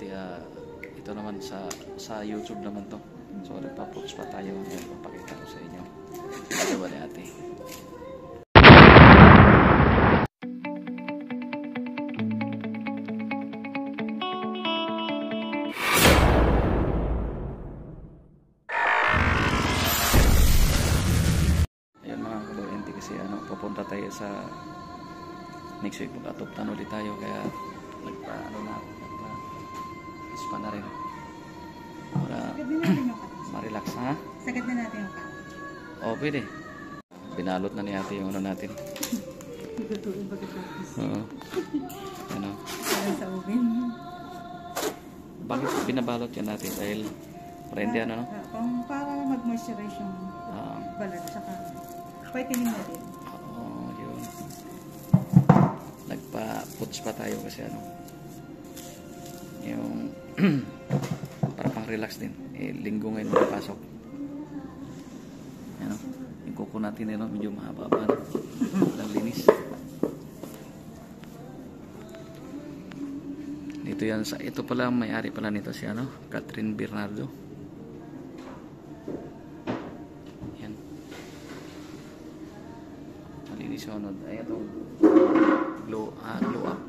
kabayante, ito naman sa YouTube naman to. So nagpa-post pa tayo ngayon, papakita ko sa inyo dalawa ni ate. Ayun mga kabayante, kasi pupunta tayo sa next week, mag-atoptan ulit tayo, kaya nagpa-ispa na rin para ma-relax. Ha? Sagad na natin yung kain. Oo, pwede. Binalot na ni ate yung natin. Igutuin pagkatapos. Oo. Para sa oven. Bakit binabalot yan natin? Dahil para hindi para mag-moisturize yung balat. Saka whitening na din. Oo, yun. Nagpa-puts pa tayo kasi yung para pang relax din. Linggo ngayon magpasok. Yung kuko natin medyo mahaba-haba na. Walang linis. Ito pala may-ari pala nito si Catherine Bernardo. Yan. Malinis yun. Ay, ito. Glow up.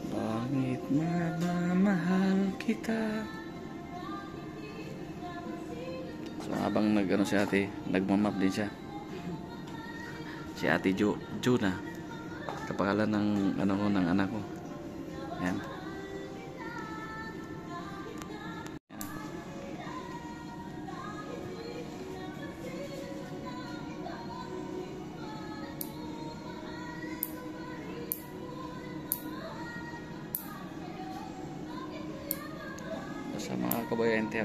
Bakit mamamahal kita? So habang si ate, nagmamap din siya. Si ate Juna, kapangalan ng ng anak ko. Yan. Sa mga kabayante,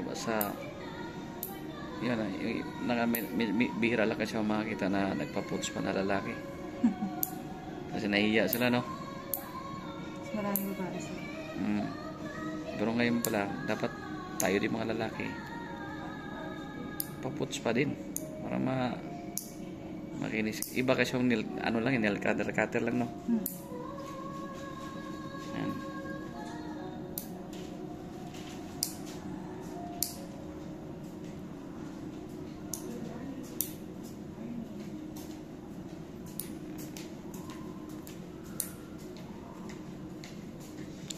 bihira lang kasi makakita na nagpa-puts pa na lalaki. Kasi nahihiya sila, no? Mas maraming babae sila. Pero ngayon pala, dapat tayo din mga lalaki pa-puts pa din para makinis. Iba kasi yung nail cutter lang, no? Yan.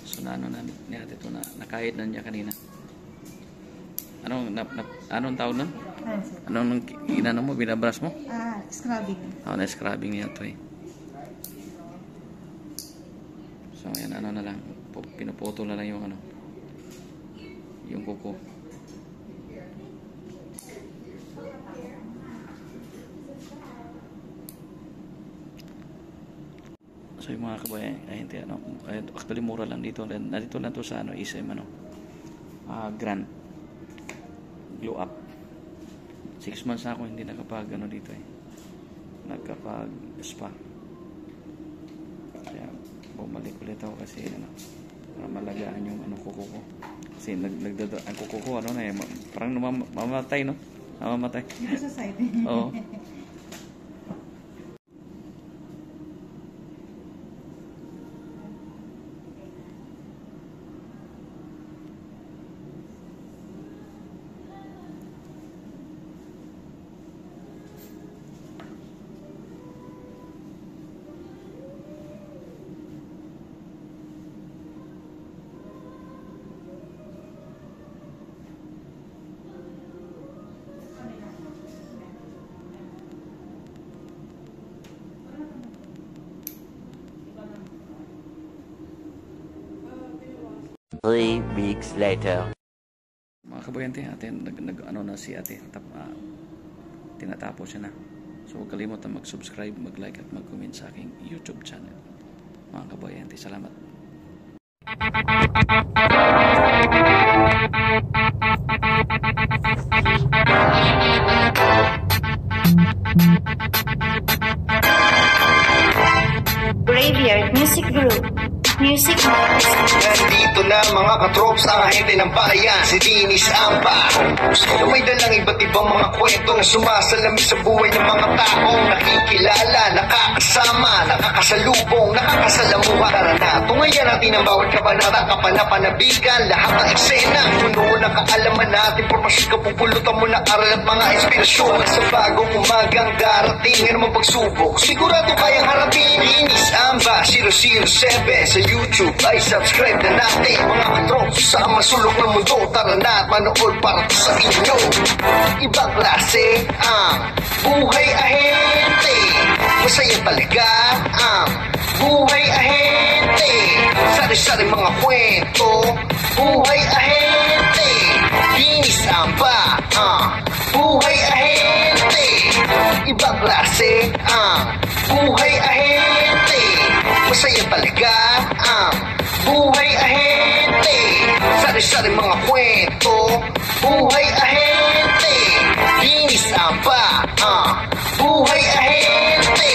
So na niya ito nakahit na niya kanina. Anong tawag nun? Anong mo? Binabrush mo? Scrubbing. Na-scrubbing niya ito eh. So yan, na lang. Pinuputo na lang yung yung kuko. So yung mga kabayan, actually mura lang dito. Nandito lang to sa SM Grand Glow Up. 6 months na ako hindi nakapag dito eh. Nagkapag-spa. Kaya bumalik ulit ako kasi para malagaan yung kuko ko. Kasi ang kuko ko parang mamamatay, no? Mamamatay. Dito sa side. Oo. Three weeks later. Mga kabayante, si ate, tinatapos siya na. So huwag kalimutan mag-subscribe, mag-like at mag-comment sa aking YouTube channel. mga kabayante. Salamat. Graveyard Music Group. Music Box. Nandito na mga katrops, ang ahente ng bayan, si Dinis Amba. May dalang iba't ibang mga kwentong sumasalamin sa buhay ng mga taong nakikilala, nakakasama, nakakasalubong, nakakasalamuha. Tara na, tungayan natin ang bawat kabanata, kapanapanabigan, lahat ng eksena. Puno ng kaalaman natin, pormasyon, kapupulutan mo na aral at mga inspirasyon. Sa bagong umagang darating, ano mang pagsubok, sigurado kayang harapin. Dinis Amba 007 sa YouTube ay subscribe na natin. Mga katrops sa masulok ng mundo, tara na at manood para sa inyo. Ibang klase ang buhay ahente, masaya talaga ang buhay ahente. Sari-sari mga kwento, buhay ahente. Dinis Amba ang buhay ahente. Ibang klase ang buhay ahente, masaya talaga ang buhay ahente. Sari-sari mga kwento, buhay ahente. Dinis Amba ang buhay ahente.